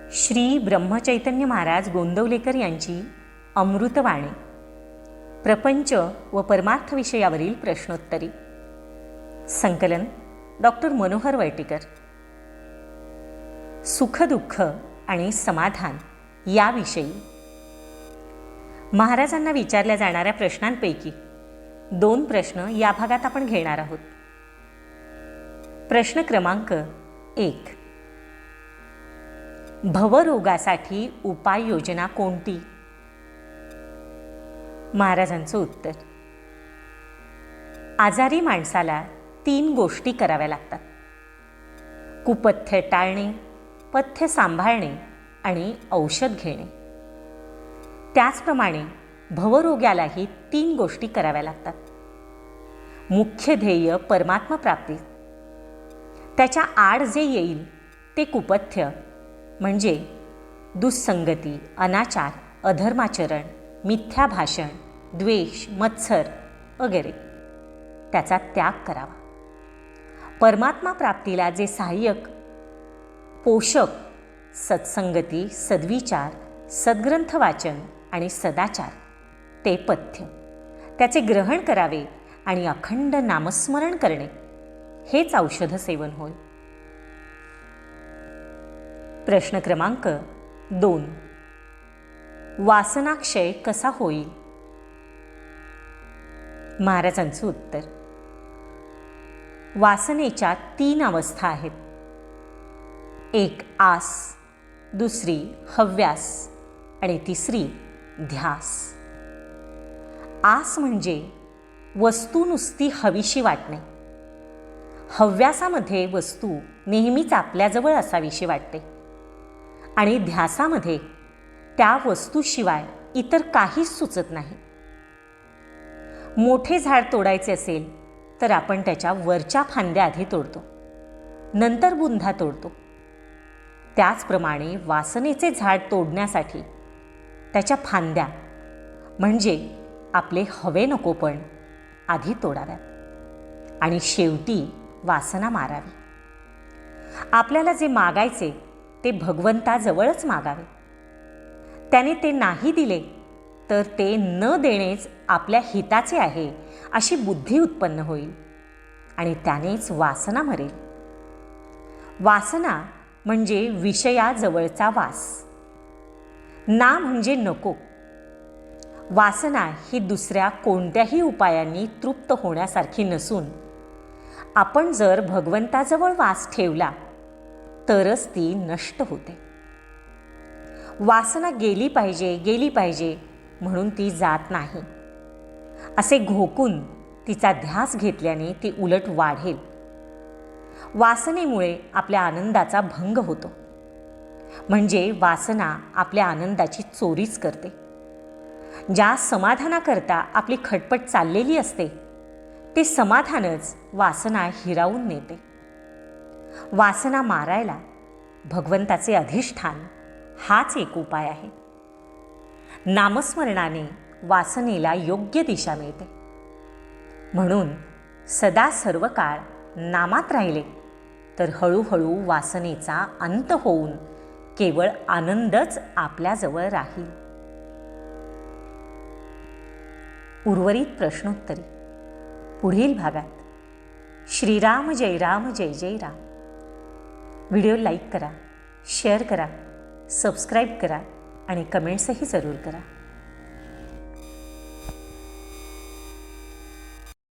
श्री ब्रह्मचैतन्य महाराज गोंदवलेकर यांची अमृतवाणी प्रपंच व परमार्थ विषयावरील प्रश्नोत्तरी. संकलन डॉक्टर मनोहर वैटीकर. सुखदुःख आणि समाधान याविषयी महाराजांना विचारल्या जाणाऱ्या प्रश्नांपैकी 2 प्रश्न या भागात आपण घेणार आहोत. प्रश्न क्रमांक 1. भवरोगासाठी उपाययोजना कोणती? महाराजांचं उत्तर: आजारी माणसाला 3 गोष्टी कराव्या लागतात: कुपथ्य टाळणे, पथ्य सांभाळणे आणि औषध घेणे. त्याचप्रमाणे भवरोग्यालाही 3 गोष्टी कराव्या लागतात. मुख्य ध्येय परमात्मा प्राप्ती, त्याच्या आड जे येईल ते कुपथ्य म्हणजे दुस्संगती, अनाचार, अधर्माचरण, मिथ्या भाषण, द्वेष, मत्सर वगैरे, त्याचा त्याग करावा. परमात्मा प्राप्तीला जे सहाय्यक पोषक सत्संगती, सद्विचार, सद्ग्रंथ वाचन आणि सदाचार ते पथ्य, त्याचे ग्रहण करावे आणि अखंड नामस्मरण करणे हेच औषध सेवन होय. प्रश्न क्रमांक 2. वासनाक्षय कसा होईल? महाराजांचं उत्तर: वासनेच्या 3 अवस्था आहेत. एक आस, दुसरी हव्यास आणि तिसरी ध्यास. आस म्हणजे वस्तू नुसती हवीशी वाटणे. हव्यासामध्ये वस्तू नेहमीच आपल्याजवळ असावीशी वाटते आणि ध्यासामध्ये त्या वस्तूशिवाय इतर काहीच सुचत नाही. मोठे झाड तोडायचे असेल तर आपण त्याच्या वरच्या फांद्या आधी तोडतो, नंतर बुंधा तोडतो. त्याचप्रमाणे वासनेचे झाड तोडण्यासाठी त्याच्या फांद्या म्हणजे आपले हवे नकोपण आधी तोडाव्यात आणि शेवटी वासना मारावी. आपल्याला जे मागायचे ते भगवंताजवळच मागावे. त्याने ते नाही दिले तर ते न देणेच आपल्या हिताचे आहे अशी बुद्धी उत्पन्न होईल आणि त्यानेच वासना मरेल. वासना म्हणजे विषयाजवळचा वास. ना म्हणजे नको. वासना ही दुसऱ्या कोणत्याही उपायांनी तृप्त होण्यासारखी नसून आपण जर भगवंताजवळ वास ठेवला तरच ती नष्ट होते. वासना गेली पाहिजे म्हणून ती जात नाही. असे घोकून तिचा ध्यास घेतल्याने ती उलट वाढेल. वासनेमुळे आपल्या आनंदाचा भंग होतो. म्हणजे वासना आपल्या आनंदाची चोरीच करते. ज्या समाधानाकरता आपली खटपट चाललेली असते ते समाधानच वासना हिरावून नेते. वासना मारायला भगवंताचे अधिष्ठान हाच एक उपाय आहे. नामस्मरणाने वासनेला योग्य दिशा मिळते. म्हणून सदा सर्व काळ नामात राहिले तर हळूहळू वासनेचा अंत होऊन केवळ आनंदच आपल्याजवळ राहील. उर्वरित प्रश्नोत्तरी पुढील भागात. श्रीराम जय राम जय जय राम. व्हिडिओ लाईक करा, शेअर करा, सबस्क्राईब करा आणि कमेंट्सही जरूर करा.